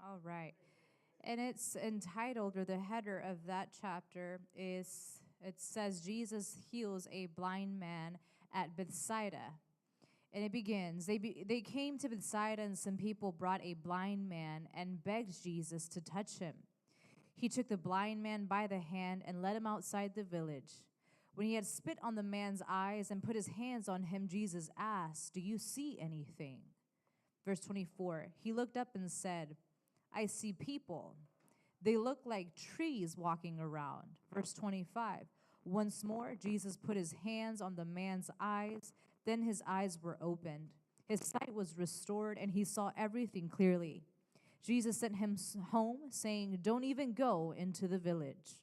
All right. And it's entitled, or the header of that chapter is, it says, Jesus heals a blind man at Bethsaida. And it begins, they came to Bethsaida, and some people brought a blind man and begged Jesus to touch him. He took the blind man by the hand and led him outside the village. When he had spit on the man's eyes and put his hands on him, Jesus asked, "Do you see anything?" Verse 24, he looked up and said, "I see people. They look like trees walking around." Verse 25, once more, Jesus put his hands on the man's eyes. Then his eyes were opened. His sight was restored, and he saw everything clearly. Jesus sent him home, saying, "Don't even go into the village."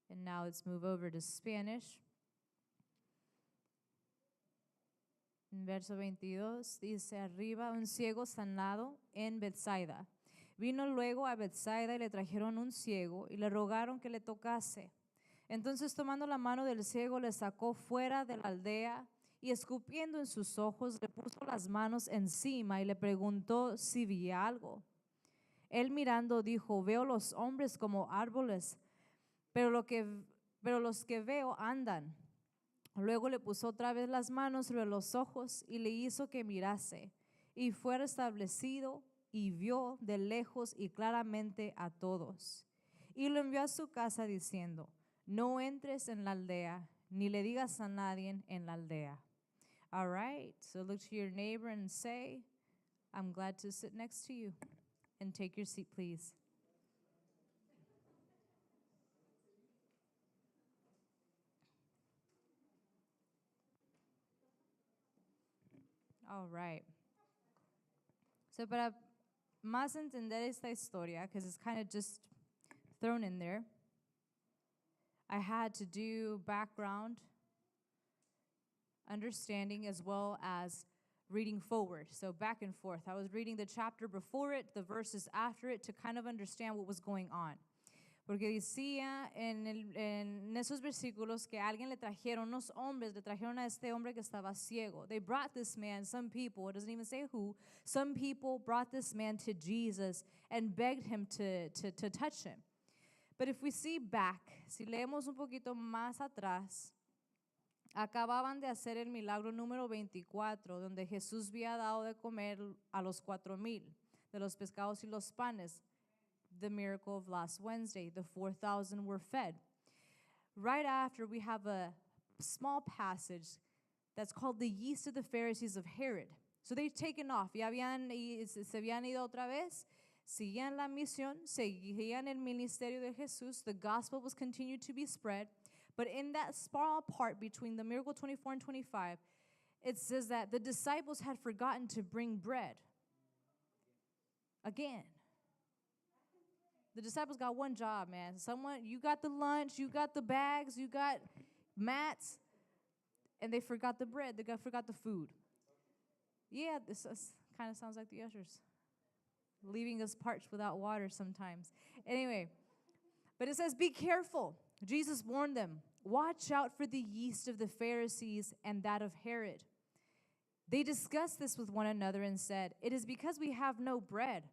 And now let's move over to Spanish. En verso 22 dice, arriba un ciego sanado en Bethsaida. Vino luego a Bethsaida y le trajeron un ciego y le rogaron que le tocase. Entonces, tomando la mano del ciego, le sacó fuera de la aldea y escupiendo en sus ojos, le puso las manos encima y le preguntó si veía algo. Él mirando dijo, "Veo los hombres como árboles, pero los que veo andan." Luego le puso otra vez las manos sobre los ojos y le hizo que mirase. Y fue restablecido y vio de lejos y claramente a todos. Y lo envió a su casa diciendo, "No entres en la aldea, ni le digas a nadie en la aldea." All right, so look to your neighbor and say, "I'm glad to sit next to you." And take your seat, please. All right. So para más entender esta historia, because it's kind of just thrown in there, I had to do background understanding as well as reading forward. So back and forth. I was reading the chapter before it, the verses after it, to kind of understand what was going on. Porque decía en esos versículos que alguien le trajeron, unos hombres le trajeron a este hombre que estaba ciego. They brought this man, some people, it doesn't even say who, some people brought this man to Jesus and begged him to touch him. But if we see back, si leemos un poquito más atrás, acababan de hacer el milagro número 24, donde Jesús había dado de comer a los 4,000 de los pescados y los panes. The miracle of last Wednesday, the 4,000 were fed. Right after, we have a small passage that's called the yeast of the Pharisees of Herod. So they've taken off. Se habían ido otra vez. Seguían la misión, seguían el ministerio de Jesús. The gospel was continued to be spread. But in that small part between the miracle 24 and 25, it says that the disciples had forgotten to bring bread. Again. The disciples got one job, man. You got the lunch, you got the bags, you got mats, and they forgot the bread. They forgot the food. Yeah, this kind of sounds like the ushers, leaving us parched without water sometimes. Anyway, but it says, be careful. Jesus warned them, watch out for the yeast of the Pharisees and that of Herod. They discussed this with one another and said, it is because we have no bread.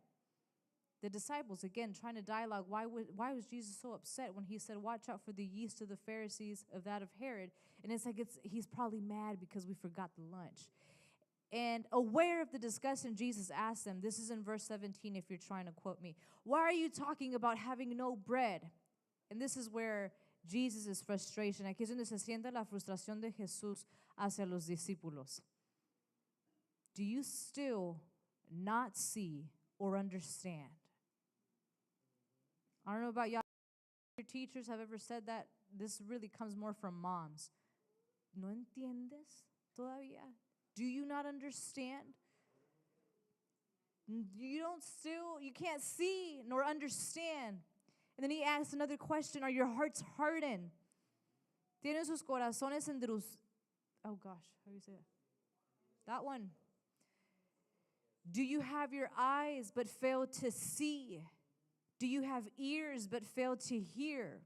The disciples, again, trying to dialogue, why was Jesus so upset when he said, watch out for the yeast of the Pharisees of that of Herod? And it's like he's probably mad because we forgot the lunch. And aware of the discussion, Jesus asked them, this is in verse 17 if you're trying to quote me, why are you talking about having no bread? And this is where Jesus' frustration, aquí es donde se siente la frustración de Jesús hacia los discípulos. Do you still not see or understand? I don't know about y'all. Your teachers have ever said that. This really comes more from moms. ¿No entiendes todavía? Do you not understand? You can't see nor understand. And then he asks another question, are your hearts hardened? ¿Tienen sus corazones Oh gosh, how do you say that? That one. Do you have your eyes but fail to see? Do you have ears but fail to hear?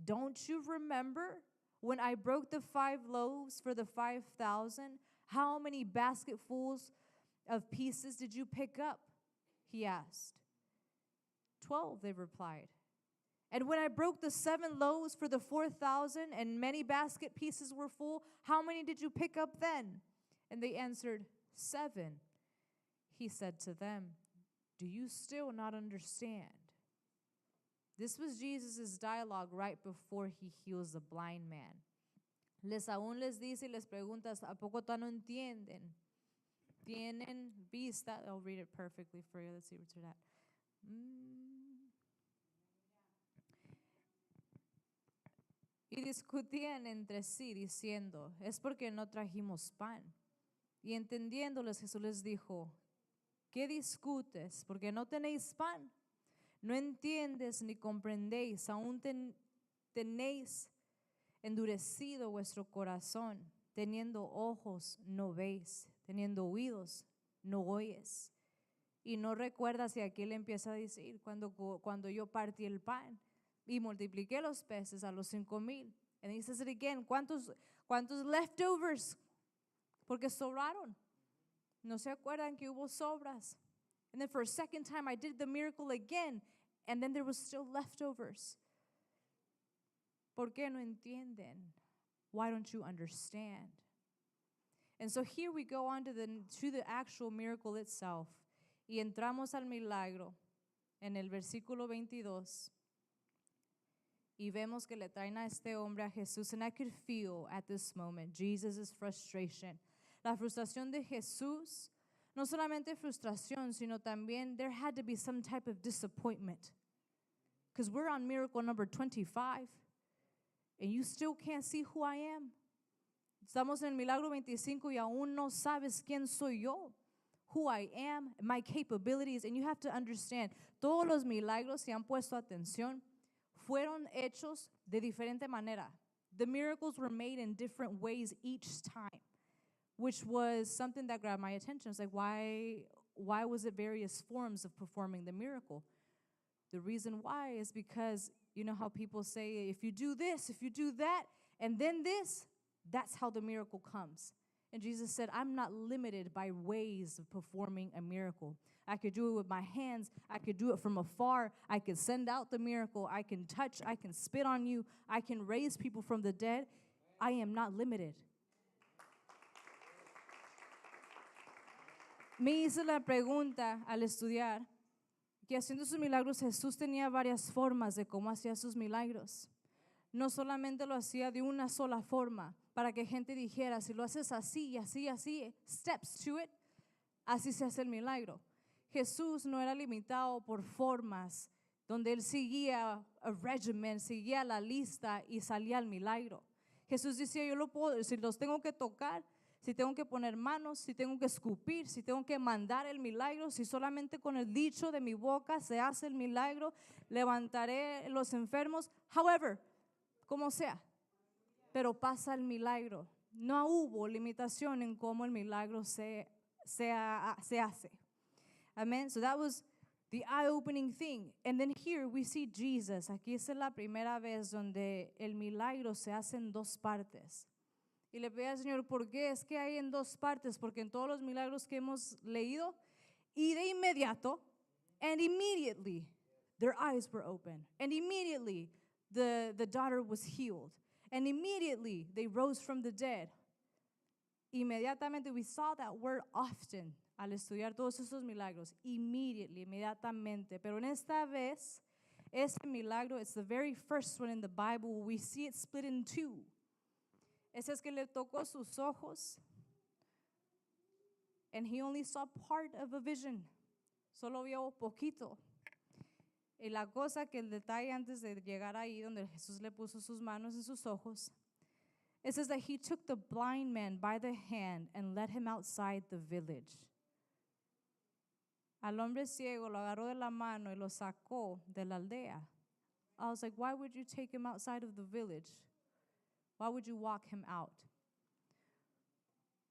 Don't you remember when I broke the 5 loaves for the 5,000? How many basketfuls of pieces did you pick up? He asked. 12, they replied. And when I broke the 7 loaves for the 4,000 and many basket pieces were full, how many did you pick up then? And they answered, 7. He said to them, do you still not understand? This was Jesus' dialogue right before he heals the blind man. Aún les dice y les pregunta, ¿a poco todavía no entienden? Tienen vista. I'll read it perfectly for you. Let's see what's that. Y discutían entre sí diciendo, es porque no trajimos pan. Y entendiéndoles, Jesús les dijo, ¿qué discutes? Porque no tenéis pan. No entiendes ni comprendéis, aún tenéis endurecido vuestro corazón, teniendo ojos no veis, teniendo oídos no oyes. Y no recuerdas, y aquí él empieza a decir, cuando yo partí el pan y multipliqué los peces a los 5,000. And he says it again, ¿cuántos leftovers? Porque sobraron. No se acuerdan que hubo sobras. And then for a second time I did the miracle again, and then there was still leftovers. ¿Por qué no entienden? Why don't you understand? And so here we go on to the actual miracle itself. Y entramos al milagro en el versículo 22. Y vemos que le traen a este hombre a Jesús. And I could feel at this moment Jesus' frustration. La frustración de Jesús, no solamente frustración, sino también there had to be some type of disappointment. Because we're on miracle number 25. And you still can't see who I am. Estamos en el milagro 25 y aún no sabes quién soy yo. Who I am, my capabilities. And you have to understand, todos los milagros, si han puesto atención, fueron hechos de diferente manera. The miracles were made in different ways each time, which was something that grabbed my attention. It's like, why was it various forms of performing the miracle? The reason why is because, you know how people say, if you do this, if you do that, and then this, that's how the miracle comes. And Jesus said, I'm not limited by ways of performing a miracle. I could do it with my hands. I could do it from afar. I could send out the miracle. I can touch. I can spit on you. I can raise people from the dead. I am not limited. Me hice la pregunta al estudiar que haciendo sus milagros Jesús tenía varias formas de cómo hacía sus milagros. No solamente lo hacía de una sola forma, para que gente dijera, si lo haces así y así y así, steps to it, así se hace el milagro. Jesús no era limitado por formas, donde él seguía a regimen, seguía la lista y salía el milagro. Jesús decía, yo lo puedo, si los tengo que tocar, si tengo que poner manos, si tengo que escupir, si tengo que mandar el milagro, si solamente con el dicho de mi boca se hace el milagro, levantaré los enfermos, however, como sea, pero pasa el milagro. No hubo limitación en cómo el milagro se hace. Amen. So that was the eye-opening thing. And then here we see Jesus. Aquí es la primera vez donde el milagro se hace en dos partes. Y le pedí al Señor, ¿por qué es que hay en dos partes? Porque en todos los milagros que hemos leído, y de inmediato, and immediately, their eyes were open. And immediately, the daughter was healed. And immediately, they rose from the dead. Inmediatamente, we saw that word often al estudiar todos estos milagros. Immediately, inmediatamente. Pero en esta vez, este milagro, it's the very first one in the Bible. We see it split in two. Ese es que le tocó sus ojos, and he only saw part of a vision. Solo vio poquito. Y la cosa que el detalle antes de llegar ahí, donde Jesús le puso sus manos en sus ojos, it says that he took the blind man by the hand and led him outside the village. Al hombre ciego lo agarró de la mano y lo sacó de la aldea. I was like, why would you take him outside of the village? Why would you walk him out?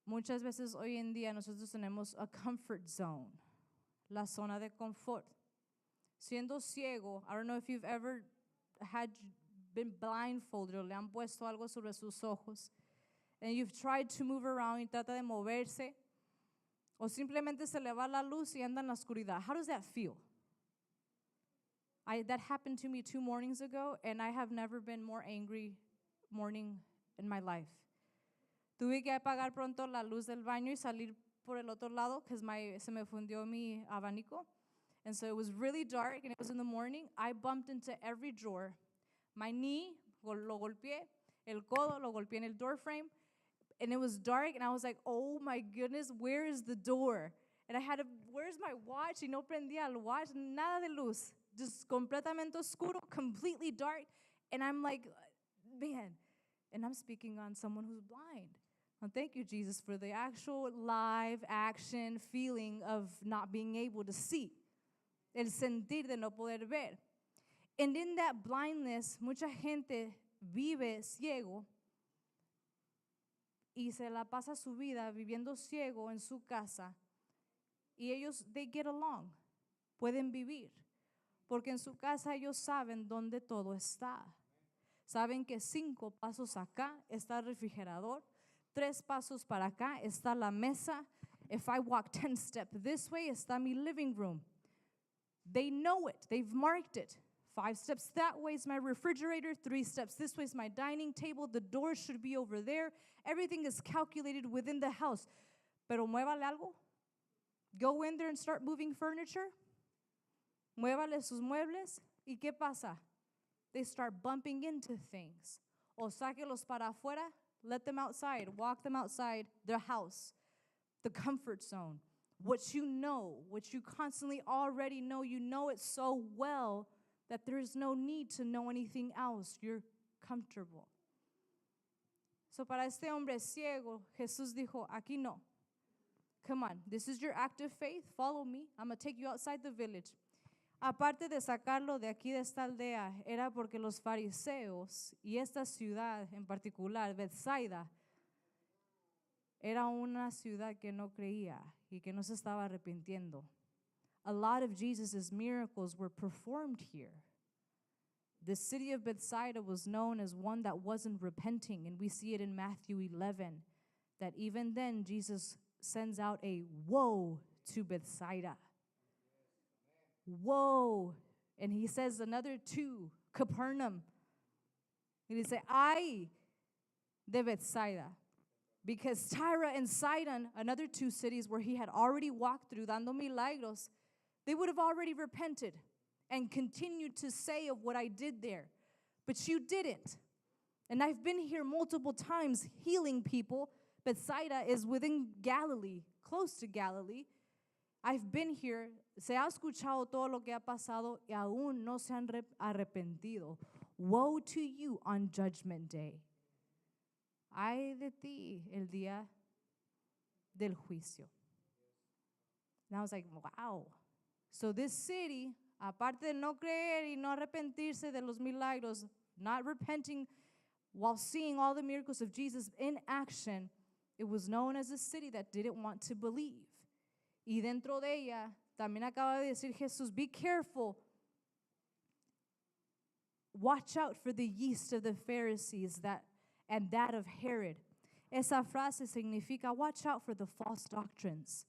Muchas veces hoy en día nosotros tenemos a comfort zone, la zona de confort. Siendo ciego, I don't know if you've ever been blindfolded o le han puesto algo sobre sus ojos, and you've tried to move around y trata de moverse, o simplemente se le va la luz y anda en la oscuridad. How does that feel? That happened to me 2 mornings ago, and I have never been more angry morning in my life. Tuve que apagar pronto la luz del baño y salir por el otro lado because se me fundió mi abanico. And so it was really dark, and it was in the morning. I bumped into every drawer. My knee, lo golpeé. El codo, lo golpeé en el door frame. And it was dark, and I was like, oh my goodness, where is the door? And I had to, where's my watch? Y no prendía el watch, nada de luz. Just completamente oscuro, completely dark. And I'm like, man. And I'm speaking on someone who's blind. Well, thank you, Jesus, for the actual live action feeling of not being able to see. El sentir de no poder ver. And in that blindness, mucha gente vive ciego y se la pasa su vida viviendo ciego en su casa. Y ellos, they get along, pueden vivir. Porque en su casa ellos saben dónde todo está. Saben que 5 pasos acá está el refrigerador, 3 pasos para acá está la mesa. If I walk 10 steps this way, está mi living room. They know it. They've marked it. 5 steps that way is my refrigerator. 3 steps this way is my dining table. The door should be over there. Everything is calculated within the house. Pero muévale algo. Go in there and start moving furniture. Muévale sus muebles. ¿Y qué pasa? They start bumping into things. O sáquelos para afuera. Let them outside. Walk them outside their house. The comfort zone. What you know, what you constantly already know, you know it so well that there's no need to know anything else. You're comfortable. So para este hombre ciego, Jesús dijo, aquí no. Come on, this is your act of faith. Follow me. I'm going to take you outside the village. Aparte de sacarlo de aquí de esta aldea, era porque los fariseos y esta ciudad en particular, Bethsaida, era una ciudad que no creía y que no se estaba arrepintiendo. A lot of Jesus' miracles were performed here. The city of Bethsaida was known as one that wasn't repenting, and we see it in Matthew 11, that even then Jesus sends out a woe to Bethsaida. Woe. And he says another 2, Capernaum. And he said, ay de Bethsaida. Because Tyre and Sidon, another 2 cities where he had already walked through, dando milagros, they would have already repented and continued to say of what I did there. But you didn't. And I've been here multiple times healing people. Bethsaida is within Galilee, close to Galilee. I've been here, se ha escuchado todo lo que ha pasado y aún no se han arrepentido. Woe to you on Judgment Day. Ay de ti el día del juicio. And I was like, wow. So this city, aparte de no creer y no arrepentirse de los milagros, not repenting while seeing all the miracles of Jesus in action, it was known as a city that didn't want to believe. Y dentro de ella, también acaba de decir Jesús, be careful. Watch out for the yeast of the Pharisees and that of Herod. Esa frase significa watch out for the false doctrines.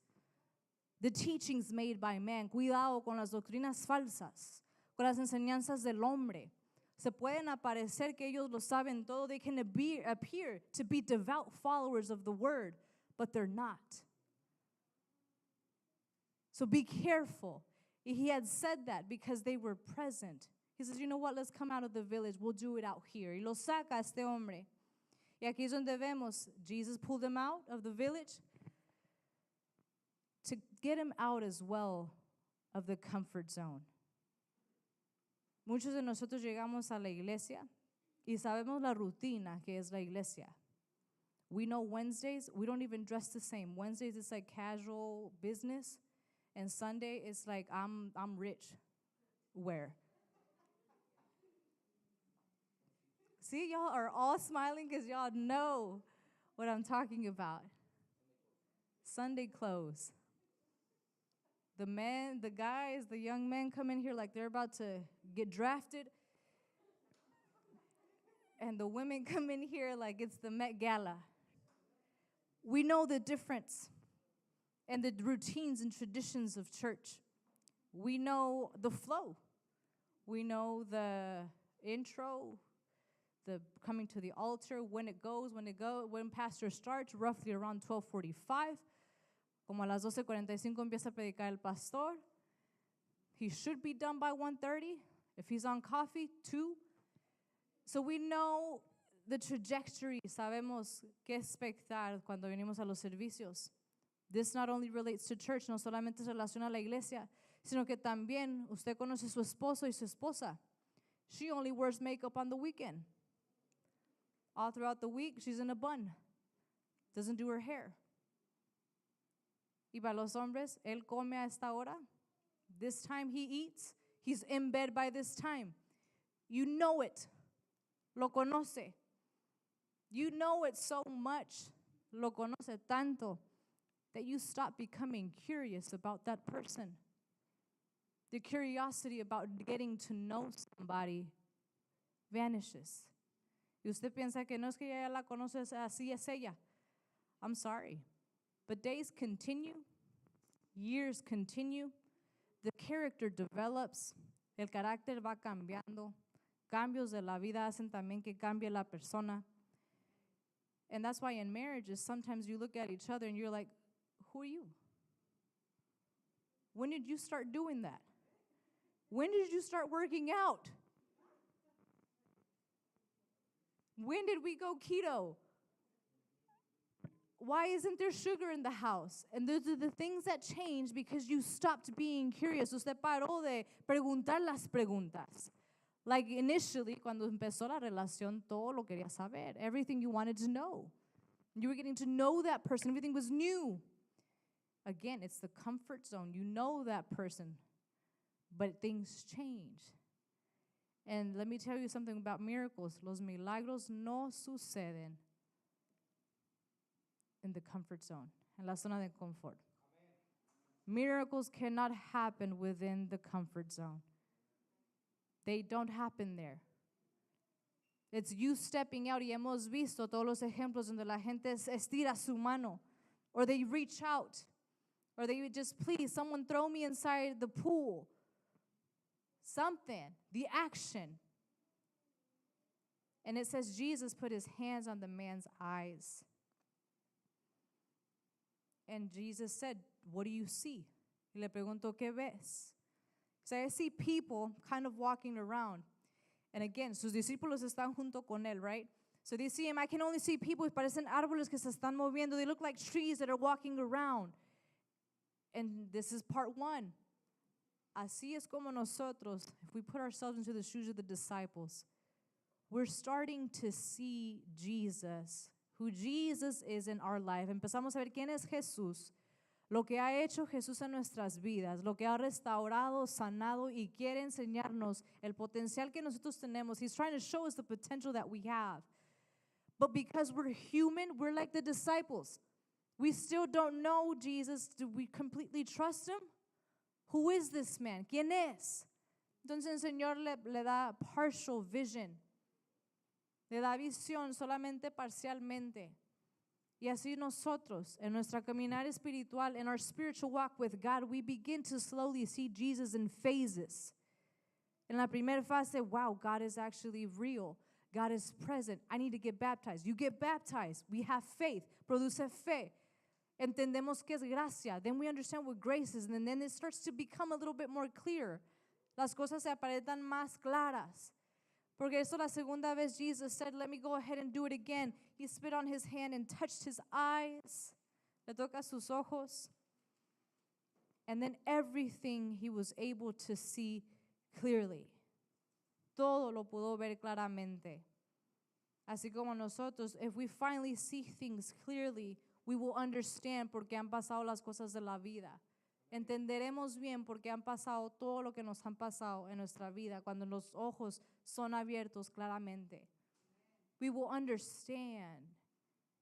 The teachings made by man. Cuidado con las doctrinas falsas, con las enseñanzas del hombre. Se pueden aparecer que ellos lo saben todo. They can appear to be devout followers of the word, but they're not. So be careful. He had said that because they were present. He says, you know what, let's come out of the village. We'll do it out here. Y lo saca este hombre. Y aquí es donde vemos, Jesus pulled him out of the village to get him out as well of the comfort zone. Muchos de nosotros llegamos a la iglesia y sabemos la rutina que es la iglesia. We know Wednesdays, we don't even dress the same. Wednesdays, it's like casual business. And Sunday, it's like, I'm rich. Where? See, y'all are all smiling because y'all know what I'm talking about. Sunday clothes. The men, the guys, the young men come in here like they're about to get drafted. And the women come in here like it's the Met Gala. We know the difference and the routines and traditions of church. We know the flow. We know the intro, the coming to the altar, when it goes, when pastor starts, roughly around 12:45. Como a las 12:45 empieza a predicar el pastor. He should be done by 1:30. If he's on coffee, 2. So we know the trajectory. Sabemos qué expectar cuando venimos a los servicios. This not only relates to church, no solamente se relaciona a la iglesia, sino que también usted conoce a su esposo y su esposa. She only wears makeup on the weekend. All throughout the week, she's in a bun. Doesn't do her hair. Y para los hombres, él come a esta hora. This time he eats. He's in bed by this time. You know it. Lo conoce. You know it so much. Lo conoce tanto that you stop becoming curious about that person. The curiosity about getting to know somebody vanishes. Y usted piensa que no es que ya la conoce, así es ella. I'm sorry. But days continue, years continue, the character develops, el carácter va cambiando, cambios de la vida hacen también que cambie la persona. And that's why in marriages, sometimes you look at each other and you're like, who are you? When did you start doing that? When did you start working out? When did we go keto? Why isn't there sugar in the house? And those are the things that change because you stopped being curious. Usted paró de preguntar las preguntas. Like initially, cuando empezó la relación, todo lo quería saber. Everything you wanted to know. You were getting to know that person. Everything was new. Again, it's the comfort zone. You know that person. But things change. And let me tell you something about miracles. Los milagros no suceden in the comfort zone, en la zona de confort. Miracles cannot happen within the comfort zone. They don't happen there. It's you stepping out, y hemos visto todos los ejemplos donde la gente estira su mano, or they reach out, or they just, please, someone throw me inside the pool. Something, the action. And it says Jesus put his hands on the man's eyes. And Jesus said, what do you see? Y le preguntó, ¿qué ves? So I see people kind of walking around. And again, sus discípulos están junto con él, right? So they see him. I can only see people. Parecen árboles que se están moviendo. They look like trees that are walking around. And this is part 1. Así es como nosotros, if we put ourselves into the shoes of the disciples, we're starting to see Jesus, who Jesus is in our life. Empezamos a ver quién es Jesús, lo que ha hecho Jesús en nuestras vidas, lo que ha restaurado, sanado y quiere enseñarnos el potencial que nosotros tenemos. He's trying to show us the potential that we have. But because we're human, we're like the disciples. We still don't know Jesus. Do we completely trust him? Who is this man? ¿Quién es? Entonces el Señor le da partial vision. Le da visión solamente parcialmente. Y así nosotros, en nuestra caminar espiritual, in our spiritual walk with God, we begin to slowly see Jesus in phases. En la primera fase, wow, God is actually real. God is present. I need to get baptized. You get baptized. We have faith. Produce fe. Entendemos que es gracia. Then we understand what grace is. And then it starts to become a little bit more clear. Las cosas se aparentan más claras. Porque eso la segunda vez Jesus said, let me go ahead and do it again. He spit on his hand and touched his eyes. Le toca sus ojos. And then everything he was able to see clearly. Todo lo pudo ver claramente. Así como nosotros, if we finally see things clearly, we will understand por qué han pasado las cosas de la vida. Entenderemos bien por qué han pasado todo lo que nos han pasado en nuestra vida cuando los ojos son abiertos claramente. We will understand.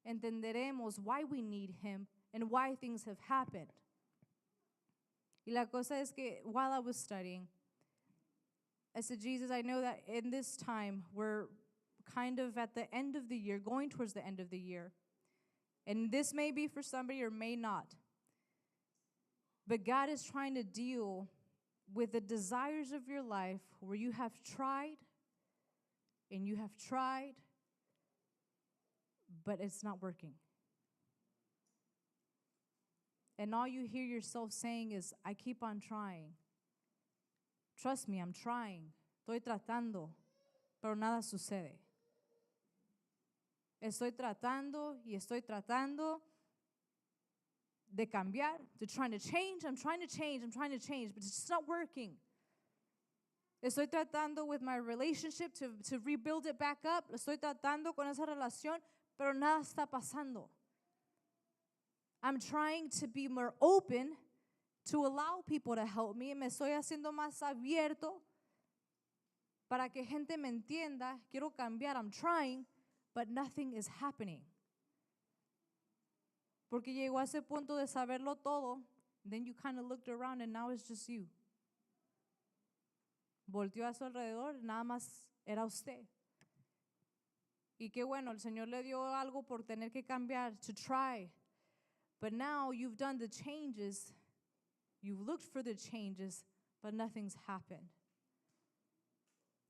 Entenderemos why we need him and why things have happened. Y la cosa es que while I was studying, I said, Jesus, I know that in this time we're kind of at the end of the year, going towards the end of the year. And this may be for somebody or may not. But God is trying to deal with the desires of your life where you have tried and you have tried, but it's not working. And all you hear yourself saying is, I keep on trying. Trust me, I'm trying. Estoy tratando, pero nada sucede. Estoy tratando y estoy tratando de cambiar, to trying to change. I'm trying to change, but it's just not working. Estoy tratando with my relationship to rebuild it back up. Estoy tratando con esa relación, pero nada está pasando. I'm trying to be more open to allow people to help me. Me estoy haciendo más abierto para que gente me entienda. Quiero cambiar. I'm trying, but nothing is happening. Porque llegó a ese punto de saberlo todo. Then you kind of looked around and now it's just you. Volteó a su alrededor, nada más era usted. Y qué bueno, el Señor le dio algo por tener que cambiar, to try. But now you've done the changes, you've looked for the changes, but nothing's happened.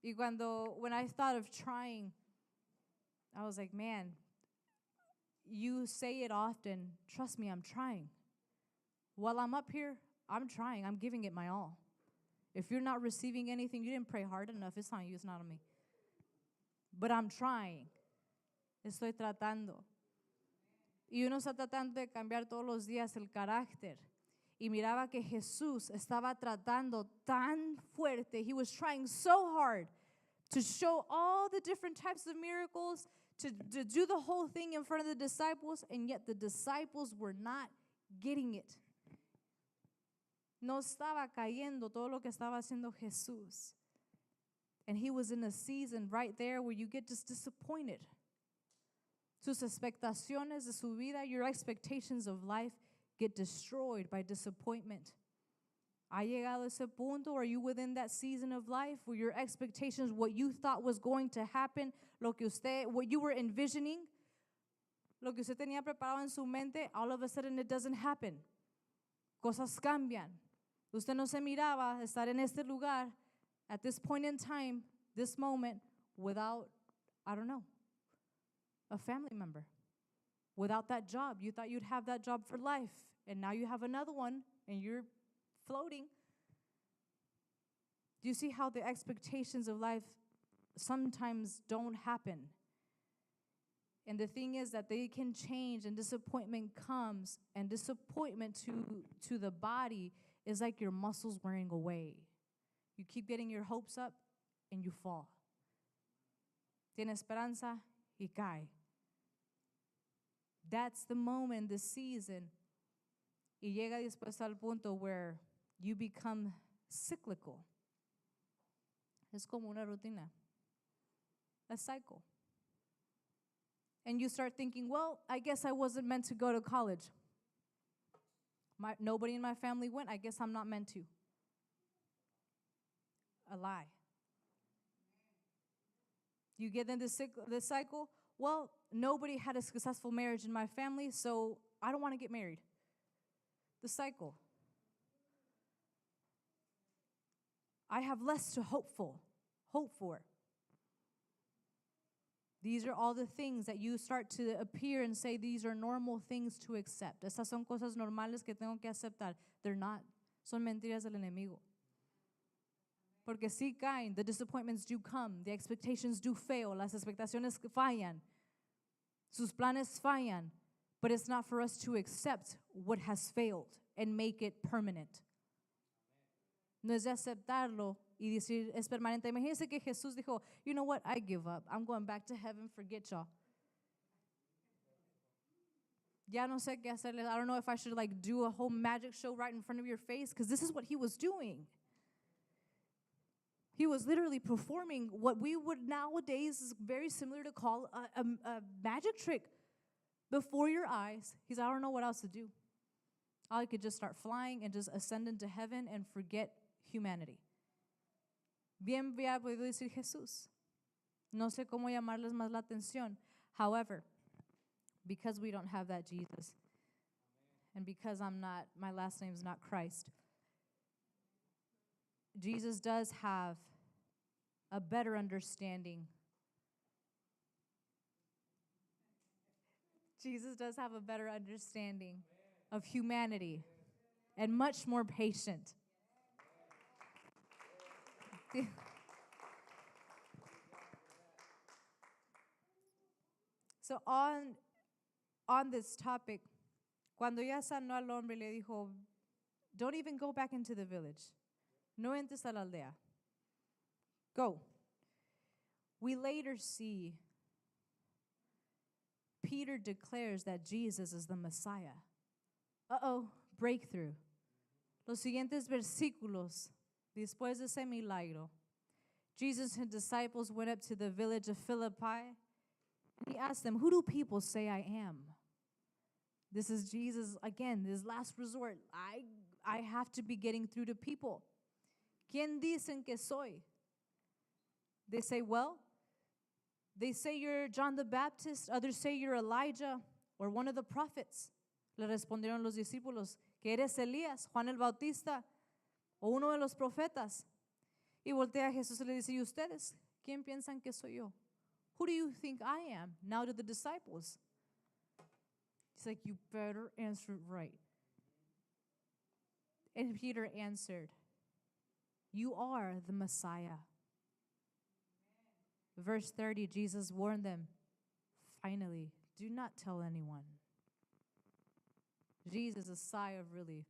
Y when I thought of trying, I was like, man, you say it often, trust me, I'm trying. While I'm up here, I'm trying, I'm giving it my all. If you're not receiving anything, you didn't pray hard enough. It's on you, it's not on me. But I'm trying. Estoy tratando. Y uno está tratando de cambiar todos los días el carácter. Y miraba que Jesús estaba tratando tan fuerte. He was trying so hard to show all the different types of miracles, to do the whole thing in front of the disciples, and yet the disciples were not getting it. No estaba cayendo todo lo que estaba haciendo Jesús. And he was in a season right there where you get just disappointed. Sus expectaciones de su vida, your expectations of life get destroyed by disappointment. ¿Ha llegado ese punto? Are you within that season of life where your expectations, what you thought was going to happen, what you were envisioning, lo que usted tenía preparado en su mente, all of a sudden it doesn't happen? Cosas cambian. Usted no se miraba estar en este lugar at this point in time, this moment, without, I don't know, a family member. Without that job. You thought you'd have that job for life, and now you have another one, and you're floating. Do you see how the expectations of life sometimes don't happen? And the thing is that they can change, and disappointment comes, and disappointment to the body is like your muscles wearing away. You keep getting your hopes up, and you fall. Tiene esperanza y cae. That's the moment, the season. Y llega después al punto where you become cyclical. Es como una rutina, a cycle. And you start thinking, well, I guess I wasn't meant to go to college. Nobody in my family went. I guess I'm not meant to. A lie. You get in this cycle. Well, nobody had a successful marriage in my family, so I don't want to get married. The cycle. I have less to hope for. These are all the things that you start to appear and say, these are normal things to accept. Estas son cosas normales que tengo que aceptar. They're not. Son mentiras del enemigo. Porque sí caen, the disappointments do come, the expectations do fail, las expectaciones fallan, sus planes fallan, but it's not for us to accept what has failed and make it permanent. No es de aceptarlo y decir es permanente. Imagínense que Jesús dijo, you know what, I give up. I'm going back to heaven, forget y'all. Ya no sé qué hacerle. I don't know if I should do a whole magic show right in front of your face, because this is what he was doing. He was literally performing what we would nowadays is very similar to call a magic trick before your eyes. He's, I don't know what else to do. I could just start flying and just ascend into heaven and forget humanity. Bien había podido decir Jesús. No sé cómo llamarles más la atención. However, because we don't have that Jesus, and because my last name's not Christ, Jesus does have a better understanding. Jesus does have a better understanding of humanity and much more patient. So on this topic, cuando ya sanó al hombre, le dijo, don't even go back into the village. No entres a la aldea. Go. We later see Peter declares that Jesus is the Messiah. Uh-oh, breakthrough. Los siguientes versículos, después de ese milagro, Jesus and disciples went up to the village of Philippi. He asked them, who do people say I am? This is Jesus, again, this last resort. I have to be getting through to people. ¿Quién dicen que soy? They say, well, they say you're John the Baptist. Others say you're Elijah or one of the prophets. Le respondieron los discípulos, que eres Elías, Juan el Bautista o uno de los profetas. Y voltea a Jesús y le dice, ¿y ustedes? ¿Quién piensan que soy yo? Who do you think I am? Now to the disciples. He's like, you better answer right. And Peter answered, you are the Messiah. Verse 30, Jesus warned them, finally, do not tell anyone. Jesus, a sigh of relief.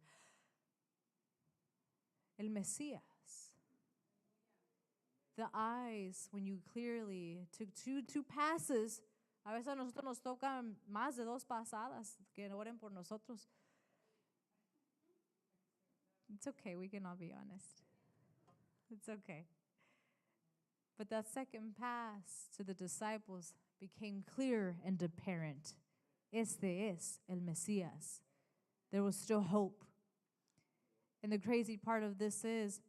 El Mesías. The eyes, when you clearly took two passes, a veces a nosotros nos tocan más de 2 pasadas que oren por nosotros. It's okay, we can all be honest. It's okay. But that second pass to the disciples became clear and apparent. Este es el Mesías. There was still hope. And the crazy part of this is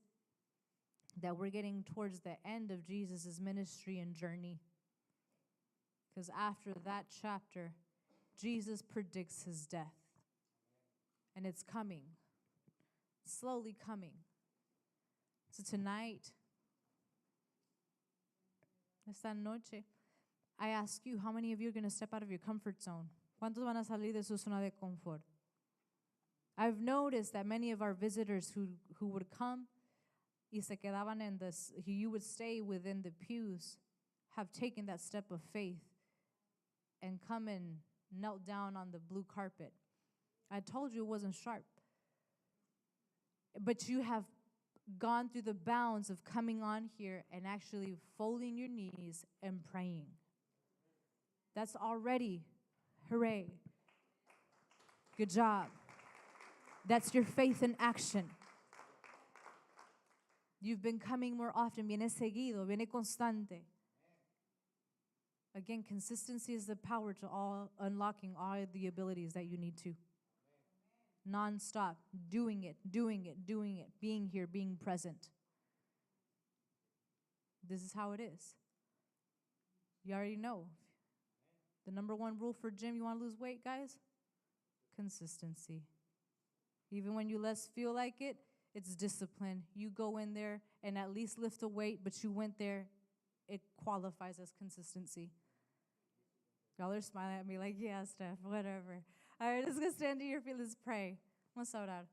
that we're getting towards the end of Jesus' ministry and journey. Because after that chapter, Jesus predicts his death. And it's coming. Slowly coming. So tonight, esta noche, I ask you, how many of you are going to step out of your comfort zone? ¿Cuántos van a salir de su zona de confort? I've noticed that many of our visitors who would come y se quedaban in this, you would stay within the pews, have taken that step of faith and come and knelt down on the blue carpet. I told you it wasn't sharp. But you have gone through the bounds of coming on here and actually folding your knees and praying. That's already, hooray. Good job. That's your faith in action. You've been coming more often. Viene seguido, viene constante. Again, consistency is the power to unlocking all the abilities that you need to. Non-stop, doing it, being here, being present. This is how it is. You already know. The number one rule for gym, you want to lose weight, guys? Consistency. Even when you less feel like it, it's discipline. You go in there and at least lift a weight, but you went there, it qualifies as consistency. Y'all are smiling at me like, yeah, Steph, whatever. All right, let's go stand to your feet. Let's pray. Vamos a orar.